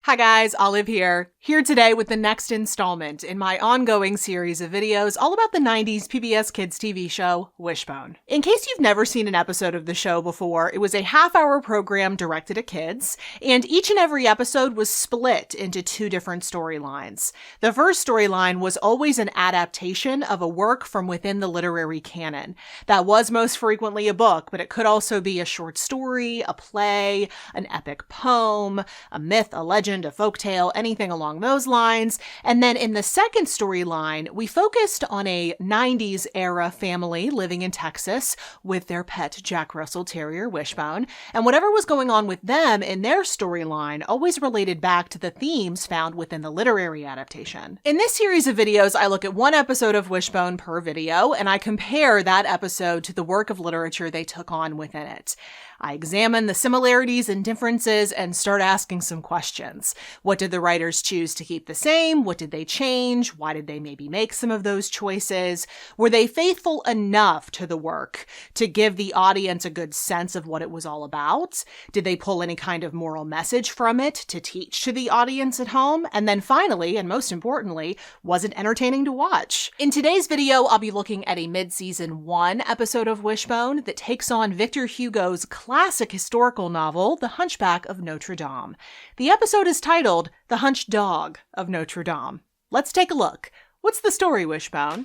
Hi guys, Olive here today with the next installment in my ongoing series of videos all about the 90s PBS Kids TV show, Wishbone. In case you've never seen an episode of the show before, it was a half-hour program directed at kids, and each and every episode was split into two different storylines. The first storyline was always an adaptation of a work from within the literary canon. That was most frequently a book, but it could also be a short story, a play, an epic poem, a myth, a legend, a folktale, anything along those lines. And then in the second storyline, we focused on a 90s era family living in Texas with their pet Jack Russell Terrier, Wishbone. And whatever was going on with them in their storyline always related back to the themes found within the literary adaptation. In this series of videos, I look at one episode of Wishbone per video, and I compare that episode to the work of literature they took on within it. I examine the similarities and differences and start asking some questions. What did the writers choose to keep the same? What did they change? Why did they maybe make some of those choices? Were they faithful enough to the work to give the audience a good sense of what it was all about? Did they pull any kind of moral message from it to teach to the audience at home? And then finally, and most importantly, was it entertaining to watch? In today's video, I'll be looking at a mid-season 1 episode of Wishbone that takes on Victor Hugo's classic historical novel, The Hunchback of Notre Dame. The episode is titled The Hunchdog of Notre Dame. Let's take a look. What's the story, Wishbone?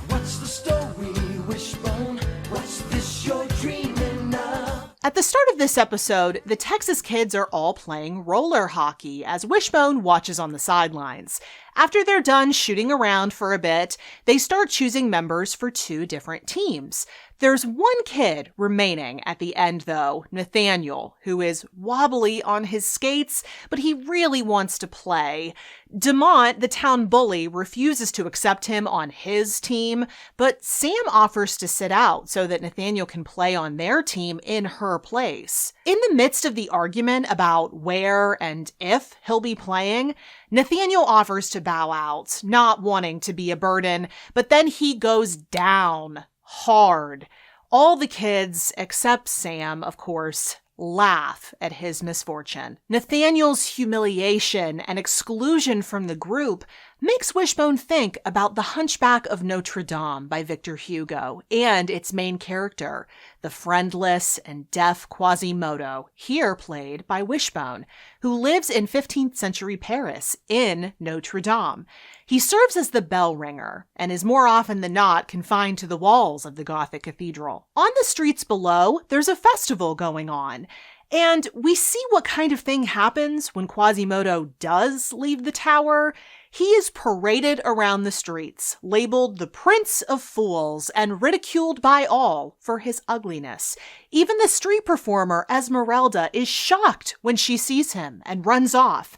What's the story, Wishbone? What's this you're dreaming of? At the start of this episode, the Texas kids are all playing roller hockey as Wishbone watches on the sidelines. After they're done shooting around for a bit, they start choosing members for two different teams. There's one kid remaining at the end, though, Nathaniel, who is wobbly on his skates, but he really wants to play. Demont, the town bully, refuses to accept him on his team, but Sam offers to sit out so that Nathaniel can play on their team in her place. In the midst of the argument about where and if he'll be playing, Nathaniel offers to bow out, not wanting to be a burden, but then he goes down hard. All the kids, except Sam, of course, laugh at his misfortune. Nathaniel's humiliation and exclusion from the group makes Wishbone think about The Hunchback of Notre Dame by Victor Hugo and its main character, the friendless and deaf Quasimodo, here played by Wishbone, who lives in 15th century Paris in Notre Dame. He serves as the bell ringer and is more often than not confined to the walls of the Gothic cathedral. On the streets below, there's a festival going on, and we see what kind of thing happens when Quasimodo does leave the tower. He is paraded around the streets, labeled the Prince of Fools, and ridiculed by all for his ugliness. Even the street performer Esmeralda is shocked when she sees him and runs off.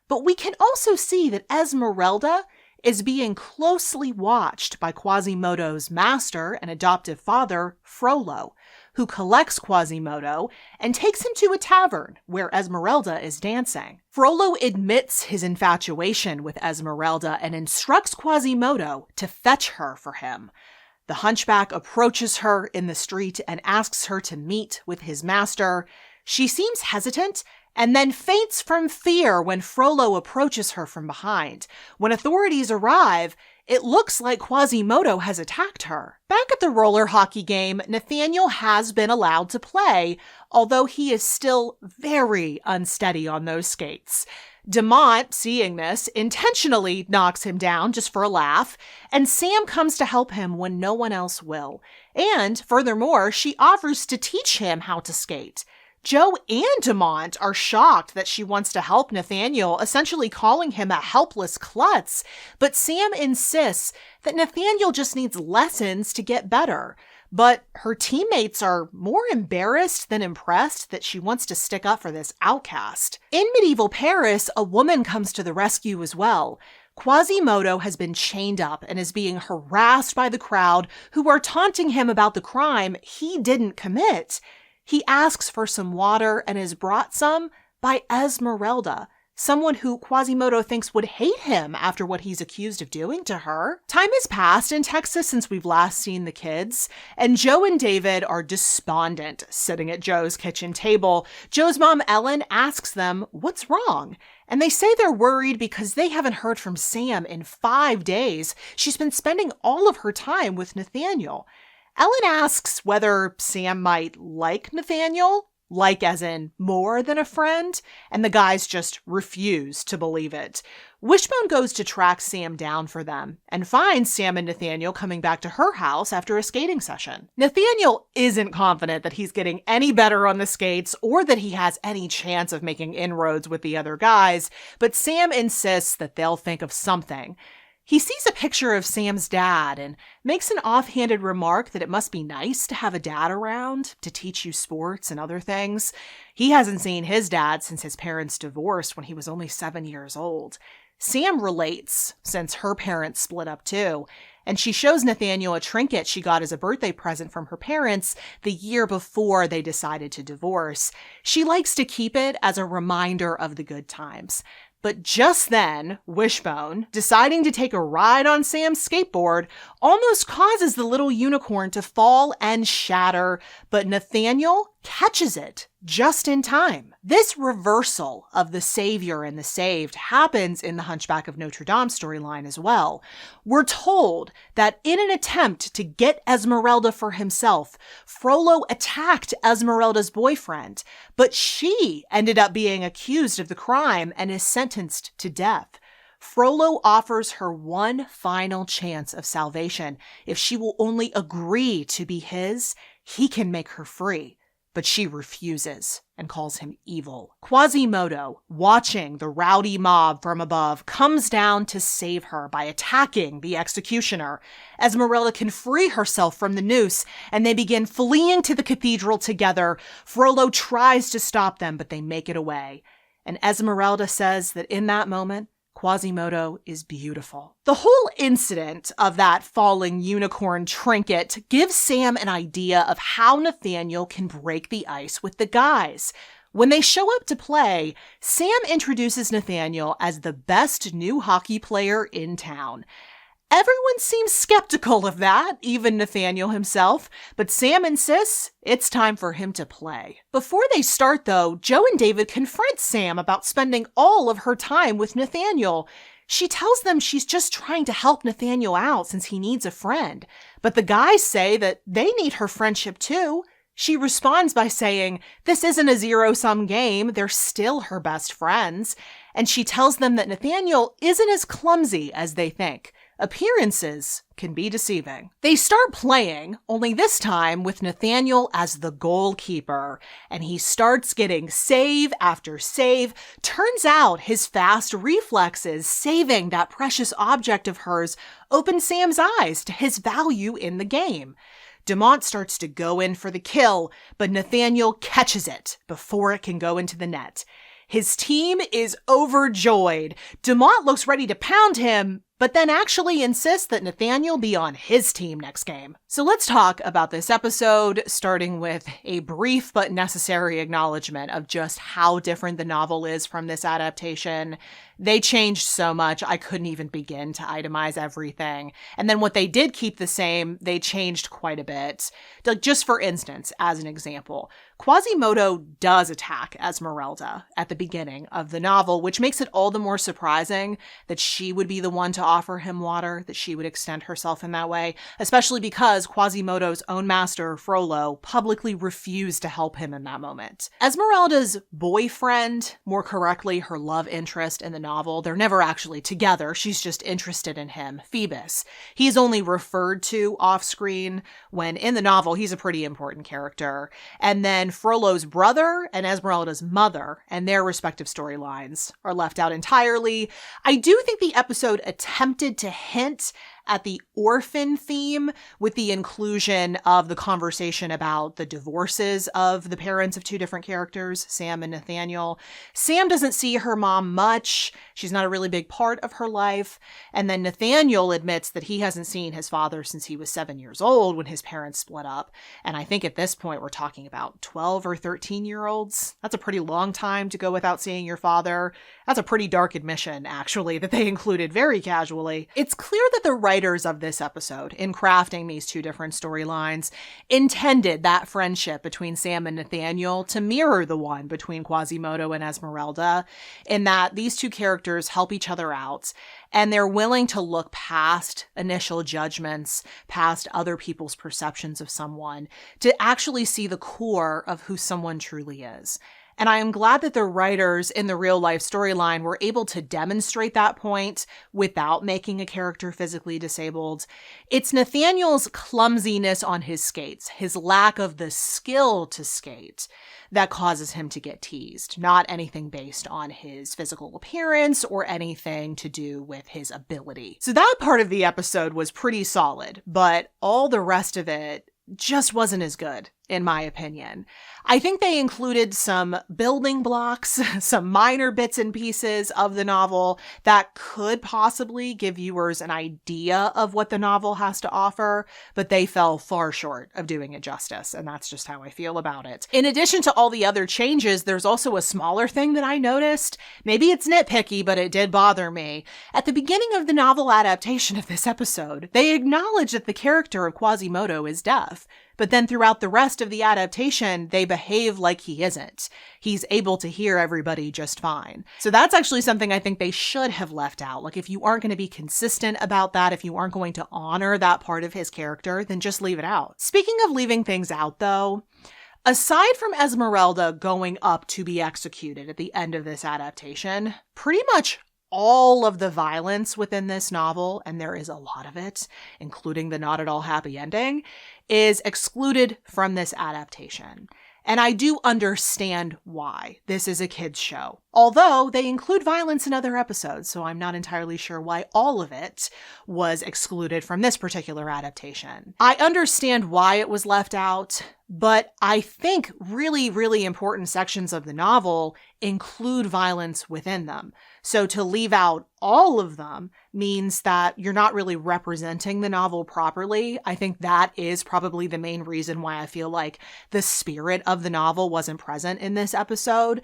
But we can also see that Esmeralda is being closely watched by Quasimodo's master and adoptive father, Frollo, who collects Quasimodo and takes him to a tavern where Esmeralda is dancing. Frollo admits his infatuation with Esmeralda and instructs Quasimodo to fetch her for him. The hunchback approaches her in the street and asks her to meet with his master. She seems hesitant and then faints from fear when Frollo approaches her from behind. When authorities arrive, it looks like Quasimodo has attacked her. Back at the roller hockey game, Nathaniel has been allowed to play, although he is still very unsteady on those skates. Demont, seeing this, intentionally knocks him down just for a laugh, and Sam comes to help him when no one else will. And, furthermore, she offers to teach him how to skate. Joe and Demont are shocked that she wants to help Nathaniel, essentially calling him a helpless klutz, but Sam insists that Nathaniel just needs lessons to get better. But her teammates are more embarrassed than impressed that she wants to stick up for this outcast. In medieval Paris, a woman comes to the rescue as well. Quasimodo has been chained up and is being harassed by the crowd who are taunting him about the crime he didn't commit. He asks for some water and is brought some by Esmeralda, someone who Quasimodo thinks would hate him after what he's accused of doing to her. Time has passed in Texas since we've last seen the kids, and Joe and David are despondent sitting at Joe's kitchen table. Joe's mom, Ellen, asks them what's wrong, and they say they're worried because they haven't heard from Sam in 5 days. She's been spending all of her time with Nathaniel. Ellen asks whether Sam might like Nathaniel, like as in more than a friend, and the guys just refuse to believe it. Wishbone goes to track Sam down for them and finds Sam and Nathaniel coming back to her house after a skating session. Nathaniel isn't confident that he's getting any better on the skates or that he has any chance of making inroads with the other guys, but Sam insists that they'll think of something. He sees a picture of Sam's dad and makes an offhanded remark that it must be nice to have a dad around to teach you sports and other things. He hasn't seen his dad since his parents divorced when he was only 7 years old. Sam relates, since her parents split up too, and she shows Nathaniel a trinket she got as a birthday present from her parents the year before they decided to divorce. She likes to keep it as a reminder of the good times. But just then, Wishbone, deciding to take a ride on Sam's skateboard, almost causes the little unicorn to fall and shatter, but Nathaniel catches it just in time. This reversal of the savior and the saved happens in the Hunchback of Notre Dame storyline as well. We're told that in an attempt to get Esmeralda for himself, Frollo attacked Esmeralda's boyfriend, but she ended up being accused of the crime and is sentenced to death. Frollo offers her one final chance of salvation. If she will only agree to be his, he can make her free. But she refuses and calls him evil. Quasimodo, watching the rowdy mob from above, comes down to save her by attacking the executioner. Esmeralda can free herself from the noose, and they begin fleeing to the cathedral together. Frollo tries to stop them, but they make it away. And Esmeralda says that in that moment, Quasimodo is beautiful. The whole incident of that falling unicorn trinket gives Sam an idea of how Nathaniel can break the ice with the guys. When they show up to play, Sam introduces Nathaniel as the best new hockey player in town. Everyone seems skeptical of that, even Nathaniel himself, but Sam insists it's time for him to play. Before they start, though, Joe and David confront Sam about spending all of her time with Nathaniel. She tells them she's just trying to help Nathaniel out since he needs a friend, but the guys say that they need her friendship too. She responds by saying this isn't a zero-sum game, they're still her best friends, and she tells them that Nathaniel isn't as clumsy as they think. Appearances can be deceiving. They start playing, only this time with Nathaniel as the goalkeeper, and he starts getting save after save. Turns out his fast reflexes saving that precious object of hers opened Sam's eyes to his value in the game. Dumont starts to go in for the kill, but Nathaniel catches it before it can go into the net. His team is overjoyed. Dumont looks ready to pound him, but then actually insists that Nathaniel be on his team next game. So let's talk about this episode, starting with a brief but necessary acknowledgement of just how different the novel is from this adaptation. They changed so much, I couldn't even begin to itemize everything. And then what they did keep the same, they changed quite a bit. Just for instance, as an example, Quasimodo does attack Esmeralda at the beginning of the novel, which makes it all the more surprising that she would be the one to offer him water, that she would extend herself in that way, especially because Quasimodo's own master, Frollo, publicly refused to help him in that moment. Esmeralda's boyfriend, more correctly, her love interest in the novel, they're never actually together, she's just interested in him, Phoebus. He's only referred to off-screen when in the novel he's a pretty important character. And then Frollo's brother and Esmeralda's mother and their respective storylines are left out entirely. I do think the episode attempted to hint at the orphan theme with the inclusion of the conversation about the divorces of the parents of two different characters, Sam and Nathaniel. Sam doesn't see her mom much. She's not a really big part of her life. And then Nathaniel admits that he hasn't seen his father since he was 7 years old when his parents split up. And I think at this point we're talking about 12 or 13-year-olds. That's a pretty long time to go without seeing your father. That's a pretty dark admission, actually, that they included very casually. It's clear that the writers of this episode, in crafting these two different storylines, intended that friendship between Sam and Nathaniel to mirror the one between Quasimodo and Esmeralda, in that these two characters help each other out, and they're willing to look past initial judgments, past other people's perceptions of someone, to actually see the core of who someone truly is. And I am glad that the writers in the real life storyline were able to demonstrate that point without making a character physically disabled. It's Nathaniel's clumsiness on his skates, his lack of the skill to skate, that causes him to get teased, not anything based on his physical appearance or anything to do with his ability. So that part of the episode was pretty solid, but all the rest of it just wasn't as good, in my opinion. I think they included some building blocks, some minor bits and pieces of the novel that could possibly give viewers an idea of what the novel has to offer, but they fell far short of doing it justice, and that's just how I feel about it. In addition to all the other changes, there's also a smaller thing that I noticed. Maybe it's nitpicky, but it did bother me. At the beginning of the novel adaptation of this episode, they acknowledge that the character of Quasimodo is deaf. But then throughout the rest of the adaptation, they behave like he isn't. He's able to hear everybody just fine. So that's actually something I think they should have left out. Like, if you aren't going to be consistent about that, if you aren't going to honor that part of his character, then just leave it out. Speaking of leaving things out, though, aside from Esmeralda going up to be executed at the end of this adaptation, pretty much all of the violence within this novel, and there is a lot of it, including the not at all happy ending, is excluded from this adaptation. And I do understand why. This is a kid's show. Although they include violence in other episodes, so I'm not entirely sure why all of it was excluded from this particular adaptation. I understand why it was left out, but I think really, really important sections of the novel include violence within them. So to leave out all of them means that you're not really representing the novel properly. I think that is probably the main reason why I feel like the spirit of the novel wasn't present in this episode.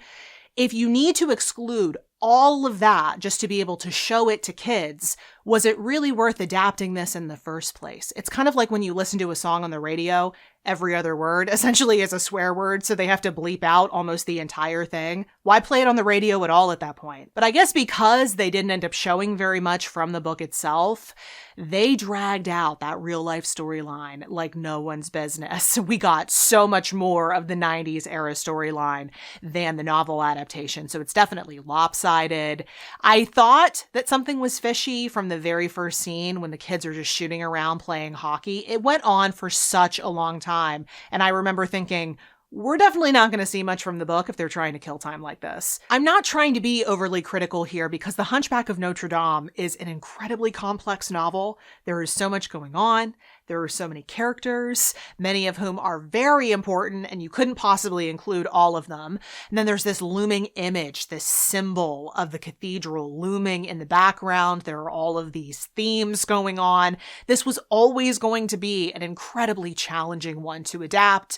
If you need to exclude all of that just to be able to show it to kids, was it really worth adapting this in the first place? It's kind of like when you listen to a song on the radio, every other word essentially is a swear word, so they have to bleep out almost the entire thing. Why play it on the radio at all at that point? But I guess because they didn't end up showing very much from the book itself, they dragged out that real life storyline like no one's business. We got so much more of the 90s era storyline than the novel adaptation, so it's definitely lopsided. I thought that something was fishy from the very first scene when the kids are just shooting around playing hockey. It went on for such a long time, and I remember thinking, we're definitely not going to see much from the book if they're trying to kill time like this. I'm not trying to be overly critical here because The Hunchback of Notre Dame is an incredibly complex novel. There is so much going on. There are so many characters, many of whom are very important, and you couldn't possibly include all of them. And then there's this looming image, this symbol of the cathedral looming in the background. There are all of these themes going on. This was always going to be an incredibly challenging one to adapt.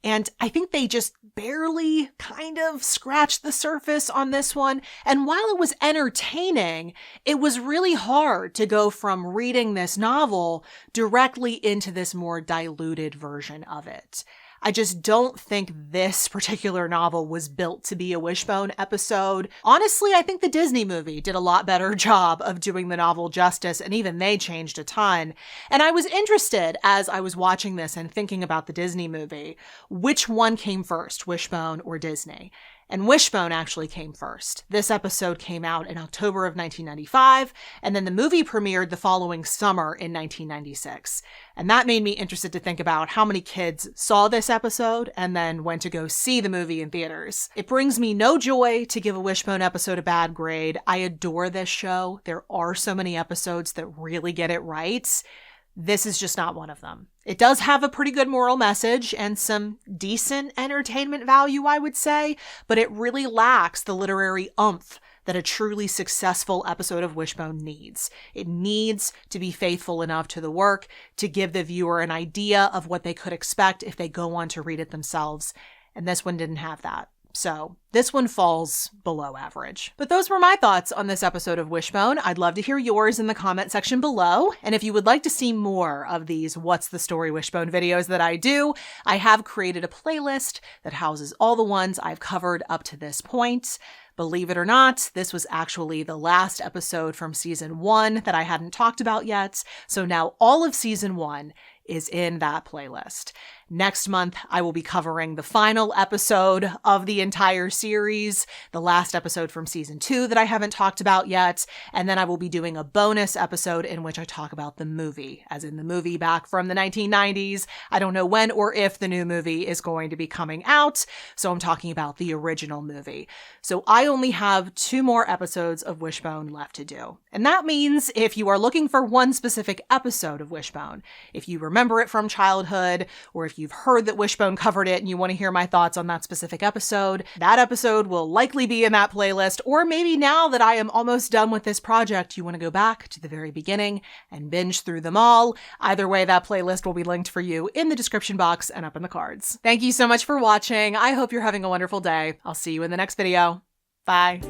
And I think they just barely kind of scratched the surface on this one. And while it was entertaining, it was really hard to go from reading this novel directly into this more diluted version of it. I just don't think this particular novel was built to be a Wishbone episode. Honestly, I think the Disney movie did a lot better job of doing the novel justice, and even they changed a ton. And I was interested as I was watching this and thinking about the Disney movie, which one came first, Wishbone or Disney? And Wishbone actually came first. This episode came out in October of 1995, and then the movie premiered the following summer in 1996. And that made me interested to think about how many kids saw this episode and then went to go see the movie in theaters. It brings me no joy to give a Wishbone episode a bad grade. I adore this show. There are so many episodes that really get it right. This is just not one of them. It does have a pretty good moral message and some decent entertainment value, I would say, but it really lacks the literary oomph that a truly successful episode of Wishbone needs. It needs to be faithful enough to the work to give the viewer an idea of what they could expect if they go on to read it themselves, and this one didn't have that. So this one falls below average. But those were my thoughts on this episode of Wishbone. I'd love to hear yours in the comment section below. And if you would like to see more of these What's the Story Wishbone videos that I do, I have created a playlist that houses all the ones I've covered up to this point. Believe it or not, this was actually the last episode from season 1 that I hadn't talked about yet. So now all of season 1 is in that playlist. Next month, I will be covering the final episode of the entire series, the last episode from season 2 that I haven't talked about yet, and then I will be doing a bonus episode in which I talk about the movie, as in the movie back from the 1990s. I don't know when or if the new movie is going to be coming out, so I'm talking about the original movie. So I only have 2 more episodes of Wishbone left to do. And that means if you are looking for one specific episode of Wishbone, if you remember it from childhood, or if you've heard that Wishbone covered it and you want to hear my thoughts on that specific episode, that episode will likely be in that playlist. Or maybe now that I am almost done with this project, you want to go back to the very beginning and binge through them all. Either way, that playlist will be linked for you in the description box and up in the cards. Thank you so much for watching. I hope you're having a wonderful day. I'll see you in the next video. Bye.